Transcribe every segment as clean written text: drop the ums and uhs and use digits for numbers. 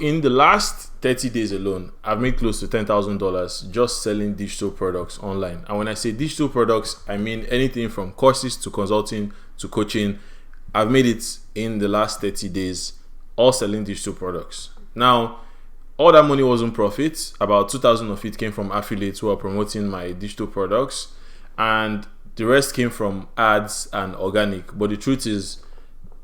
In the last 30 days alone, I've made close to $10,000 just selling digital products online. And when I say digital products, I mean anything from courses to consulting to coaching. I've made it in the last 30 days, all selling digital products. Now, all that money wasn't profit. About 2,000 of it came from affiliates who are promoting my digital products, and the rest came from ads and organic. But the truth is,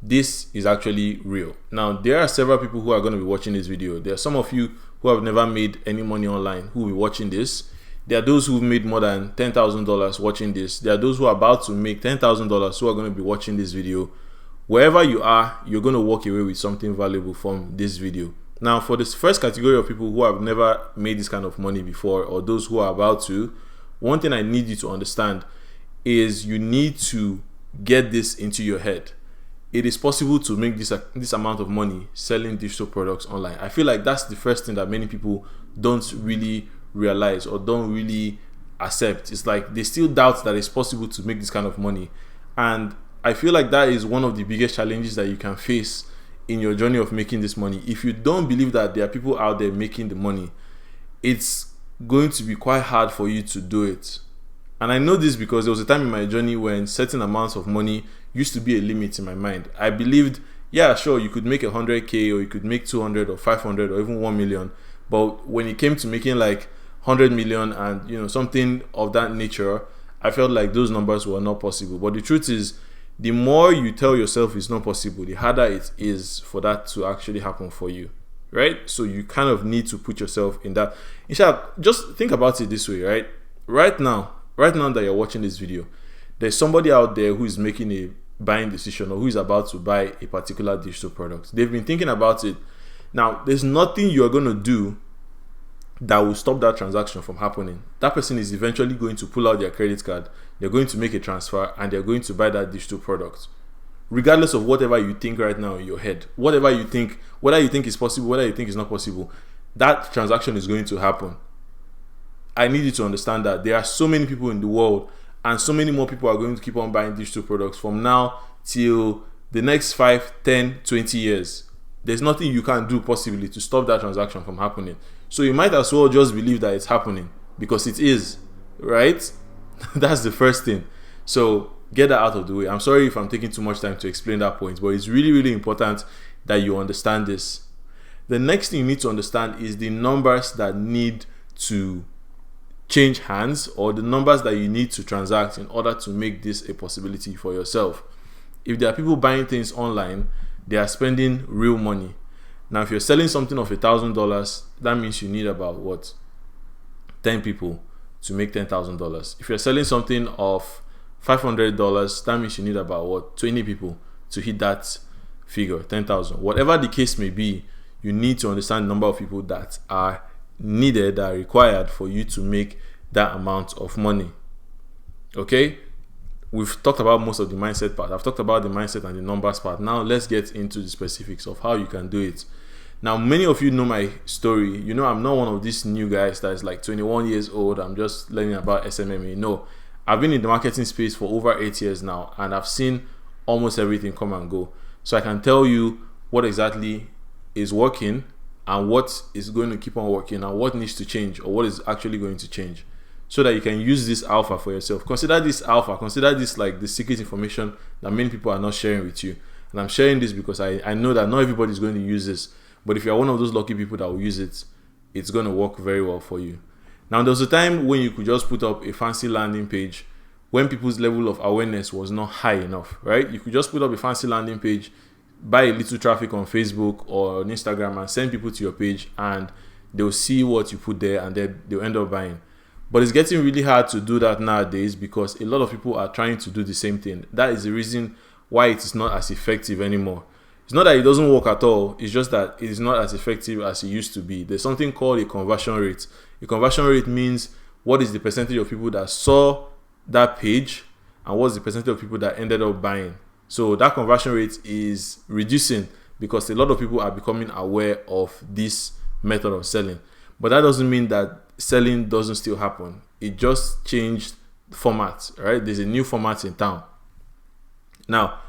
this is actually real. Now, there are several people who are going to be watching this video. There are some of you who have never made any money online who will be watching this. There are those who've made more than $10,000 watching this. There are those who are about to make $10,000 who are going to be watching this video. Wherever you are, you're going to walk away with something valuable from this video. Now, for this first category of people who have never made this kind of money before, or those who are about to, one thing I need you to understand is you need to get this into your head. It is possible to make this amount of money selling digital products online. I feel like that's the first thing that many people don't really realize or don't really accept. It's like they still doubt that it's possible to make this kind of money. And I feel like that is one of the biggest challenges that you can face in your journey of making this money. If you don't believe that there are people out there making the money, it's going to be quite hard for you to do it. And I know this because there was a time in my journey when certain amounts of money used to be a limit in my mind. I believed, yeah, sure, you could make 100K or you could make 200 or 500 or even 1 million. But when it came to making like 100 million and something of that nature, I felt like those numbers were not possible. But the truth is, the more you tell yourself it's not possible, the harder it is for that to actually happen for you, right? So you kind of need to put yourself in that. In short, just think about it this way, right? Right now that you're watching this video, there's somebody out there who is making a buying decision or who is about to buy a particular digital product. They've been thinking about it. Now, there's nothing you're going to do that will stop that transaction from happening. That person is eventually going to pull out their credit card, they're going to make a transfer, and they're going to buy that digital product. Regardless of whatever you think right now in your head, whatever you think, whether you think is possible, whether you think is not possible, that transaction is going to happen. I need you to understand that there are so many people in the world, and so many more people are going to keep on buying digital products from now till the next 5, 10, 20 years. There's nothing you can do possibly to stop that transaction from happening. So you might as well just believe that it's happening because it is, right? That's the first thing. So get that out of the way. I'm sorry if I'm taking too much time to explain that point, but it's really, really important that you understand this. The next thing you need to understand is the numbers that need to change hands, or the numbers that you need to transact in order to make this a possibility for yourself. If there are people buying things online, they are spending real money. Now, if you're selling something of $1,000, that means you need about 10 people to make $10,000. If you're selling something of $500, that means you need about 20 people to hit that figure, 10,000. Whatever the case may be, you need to understand the number of people that are needed, that are required for you to make that amount of money. Okay? We've talked about most of the mindset part. I've talked about the mindset and the numbers part. Now let's get into the specifics of how you can do it. Now, many of you know my story. You know, I'm not one of these new guys that is like 21 years old. I'm just learning about SMMA. No, I've been in the marketing space for over 8 years now, and I've seen almost everything come and go. So I can tell you what exactly is working and what is going to keep on working and what needs to change, or what is actually going to change, so that you can use this alpha for yourself. Consider this alpha, consider this like the secret information that many people are not sharing with you. And I'm sharing this because I know that not everybody is going to use this, but if you're one of those lucky people that will use it, it's going to work very well for you. Now, there was a time when you could just put up a fancy landing page when people's level of awareness was not high enough, right? You could just put up a fancy landing page, buy a little traffic on Facebook or on Instagram, and send people to your page, and they'll see what you put there, and then they'll end up buying. But it's getting really hard to do that nowadays because a lot of people are trying to do the same thing. That is the reason why it is not as effective anymore. It's not that it doesn't work at all. It's just that it is not as effective as it used to be. There's something called a conversion rate. A conversion rate means what is the percentage of people that saw that page and what's the percentage of people that ended up buying. So that conversion rate is reducing because a lot of people are becoming aware of this method of selling. But that doesn't mean that selling doesn't still happen. It just changed format, right? There's a new format in town. Now,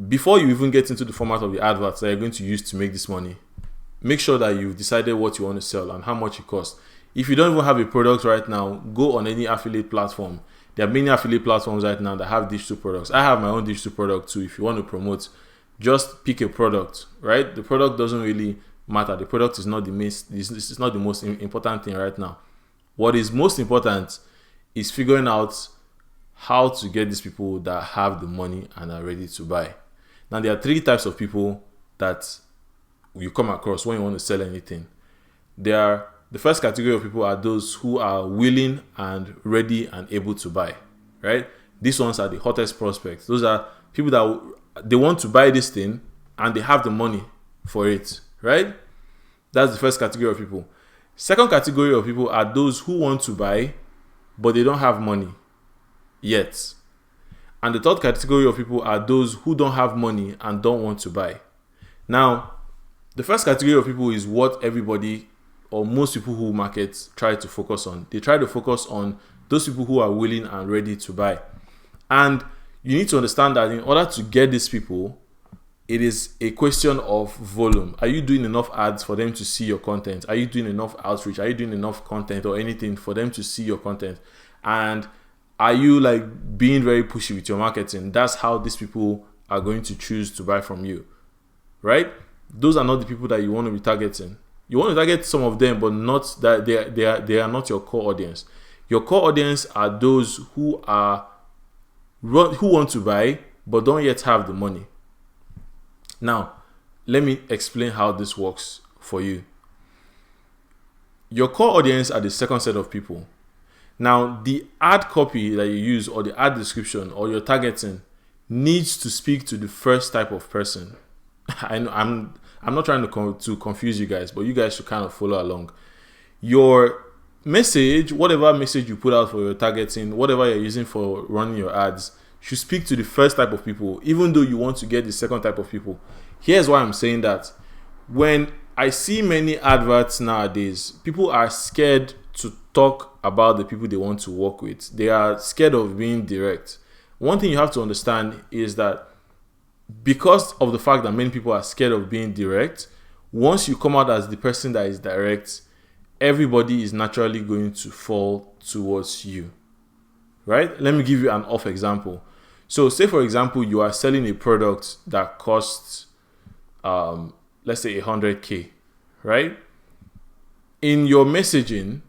before you even get into the format of the adverts that you're going to use to make this money, make sure that you've decided what you want to sell and how much it costs. If you don't even have a product right now, go on any affiliate platform. There are many affiliate platforms right now that have digital products. I have my own digital product too. If you want to promote, just pick a product, right? The product doesn't really matter. The product is not the most important thing right now. What is most important is figuring out how to get these people that have the money and are ready to buy. Now, there are 3 types of people that you come across when you want to sell anything. The first category of people are those who are willing and ready and able to buy, right? These ones are the hottest prospects. Those are people that they want to buy this thing and they have the money for it, right? That's the first category of people. Second category of people are those who want to buy, but they don't have money yet. And the third category of people are those who don't have money and don't want to buy. Now, the first category of people is what everybody or most people who market try to focus on. They try to focus on those people who are willing and ready to buy. And you need to understand that in order to get these people, it is a question of volume. Are you doing enough ads for them to see your content? Are you doing enough outreach? Are you doing enough content or anything for them to see your content? And are you like being very pushy with your marketing? That's how these people are going to choose to buy from you, right? Those are not the people that you want to be targeting. You want to target some of them, but not that they are not your core audience. Your core audience are those who want to buy but don't yet have the money. Now, let me explain how this works for you. Your core audience are the second set of people. Now, the ad copy that you use or the ad description or your targeting needs to speak to the first type of person. I'm not trying to confuse you guys, but you guys should kind of follow along. Your message, whatever message you put out for your targeting, whatever you're using for running your ads, should speak to the first type of people, even though you want to get the second type of people. Here's why I'm saying that. When I see many adverts nowadays, people are scared to talk about the people they want to work with. They are scared of being direct. One thing you have to understand is that because of the fact that many people are scared of being direct, once you come out as the person that is direct, everybody is naturally going to fall towards you, right? Let me give you an off example. So say, for example, you are selling a product that costs, let's say 100K, right? In your messaging,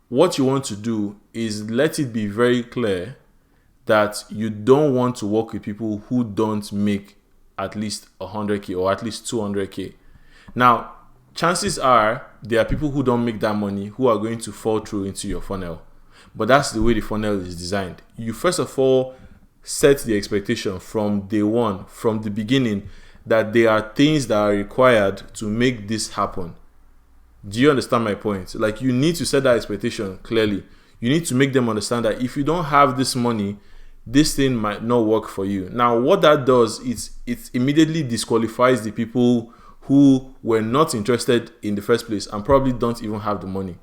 what you want to do is let it be very clear that you don't want to work with people who don't make at least 100K or at least 200K. Now, chances are there are people who don't make that money who are going to fall through into your funnel. But that's the way the funnel is designed. You first of all set the expectation from day one, from the beginning, that there are things that are required to make this happen. Do you understand my point? Like, you need to set that expectation clearly. You need to make them understand that if you don't have this money, this thing might not work for you. Now, what that does is it immediately disqualifies the people who were not interested in the first place and probably don't even have the money.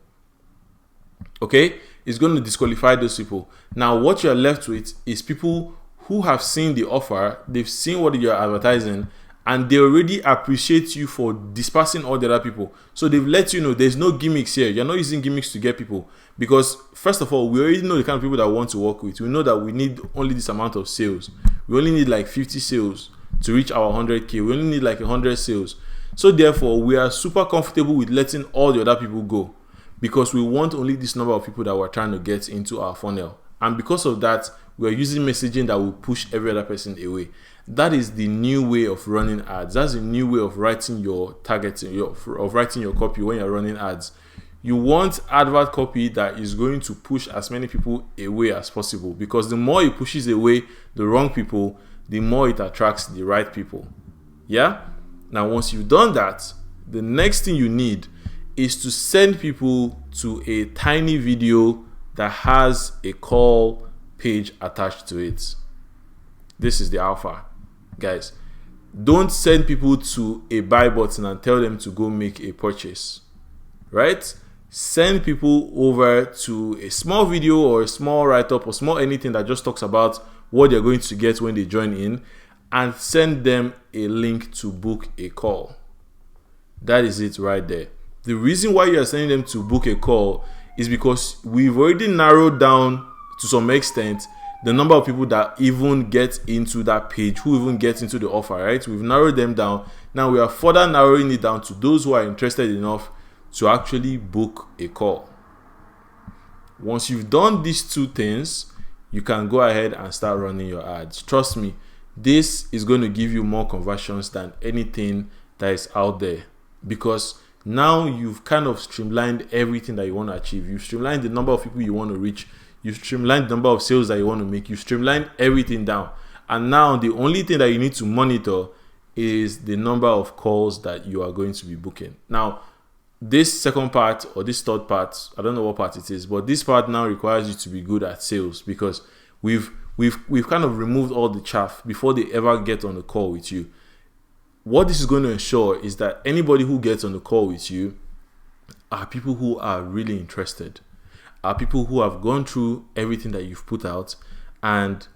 Okay? It's going to disqualify those people. Now, what you're left with is people who have seen the offer, they've seen what you're advertising, and they already appreciate you for dispersing all the other people. So they've let you know there's no gimmicks here. You're not using gimmicks to get people. Because first of all, we already know the kind of people that we want to work with. We know that we need only this amount of sales. We only need like 50 sales to reach our 100K. We only need like 100 sales. So therefore, we are super comfortable with letting all the other people go, because we want only this number of people that we're trying to get into our funnel. And because of that, we're using messaging that will push every other person away. That is the new way of running ads. That's the new way of writing your targeting, of writing your copy when you're running ads. You want advert copy that is going to push as many people away as possible, because the more it pushes away the wrong people, the more it attracts the right people. Yeah? Now, once you've done that, the next thing you need is to send people to a tiny video that has a call page attached to it. This is the alpha. Guys, don't send people to a buy button and tell them to go make a purchase, right? Send people over to a small video or a small write-up or small anything that just talks about what they're going to get when they join in, and send them a link to book a call. That is it right there. The reason why you are sending them to book a call is because we've already narrowed down to some extent the number of people that even get into that page, who even get into the offer, right? We've narrowed them down. Now we are further narrowing it down to those who are interested enough to actually book a call. Once you've done these two things, you can go ahead and start running your ads. Trust me, this is going to give you more conversions than anything that is out there, because now you've kind of streamlined everything that you want to achieve. You've streamlined the number of people you want to reach. You've streamlined the number of sales that you want to make. You've streamlined everything down. And now the only thing that you need to monitor is the number of calls that you are going to be booking. Now, this second part or this third part, I don't know what part it is, but this part now requires you to be good at sales, because we've kind of removed all the chaff before they ever get on the call with you. What this is going to ensure is that anybody who gets on the call with you are people who are really interested, are people who have gone through everything that you've put out, and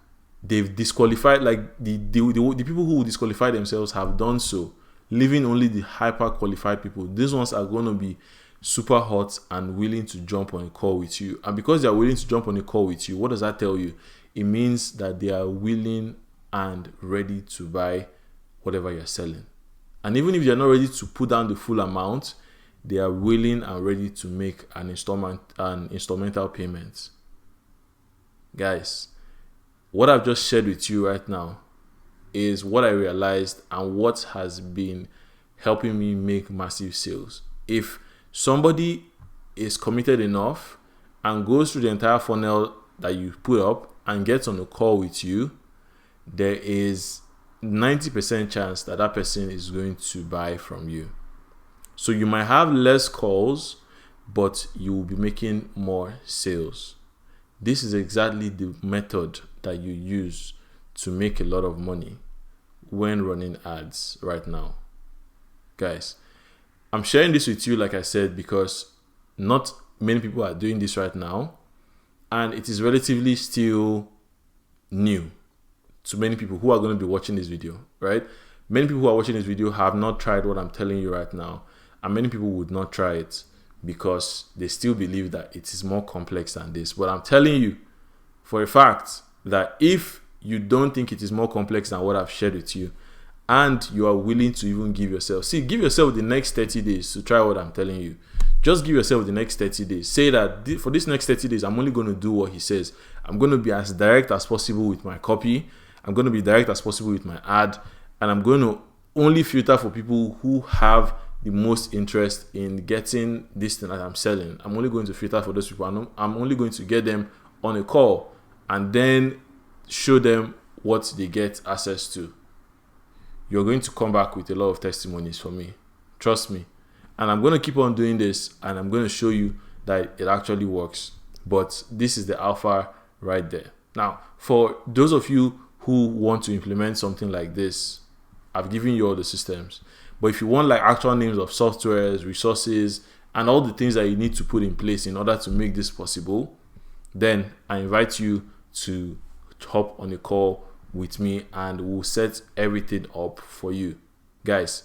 they've disqualified, like the people who disqualify themselves have done so, leaving only the hyper qualified people. These ones are going to be super hot and willing to jump on a call with you. And because they are willing to jump on a call with you, what does that tell you? It means that they are willing and ready to buy whatever you're selling. And even if they're not ready to put down the full amount, they are willing and ready to make an instrumental payment. Guys, what I've just shared with you right now is what I realized and what has been helping me make massive sales. If somebody is committed enough and goes through the entire funnel that you put up and gets on a call with you, there is 90% chance that that person is going to buy from you. So you might have less calls, but you will be making more sales. This is exactly the method that you use to make a lot of money when running ads right now. Guys, I'm sharing this with you, like I said, because not many people are doing this right now, and it is relatively still new to many people who are going to be watching this video, right? Many people who are watching this video have not tried what I'm telling you right now, and many people would not try it because they still believe that it is more complex than this. But I'm telling you for a fact that if you don't think it is more complex than what I've shared with you, and you are willing to even give yourself the next 30 days to try what I'm telling you. Just give yourself the next 30 days. Say that for this next 30 days, I'm only going to do what he says. I'm going to be as direct as possible with my copy. I'm going to be direct as possible with my ad. And I'm going to only filter for people who have the most interest in getting this thing that I'm selling. I'm only going to filter for those people. I'm only going to get them on a call and then show them what they get access to. You're going to come back with a lot of testimonies for me. Trust me. And I'm going to keep on doing this, and I'm going to show you that it actually works. But this is the alpha right there. Now, for those of you who want to implement something like this, I've given you all the systems. But if you want like actual names of softwares, resources, and all the things that you need to put in place in order to make this possible, then I invite you to hop on a call with me and we'll set everything up for you. Guys,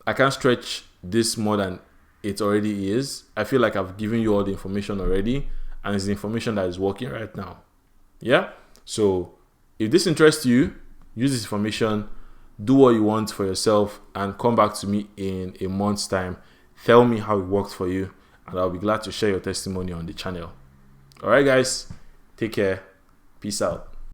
I can't stretch this more than it already is. I feel like I've given you all the information already, and it's the information that is working right now. Yeah? So if this interests you, use this information, do what you want for yourself, and come back to me in a month's time. Tell me how it worked for you, and I'll be glad to share your testimony on the channel. All right, guys, take care. Peace out.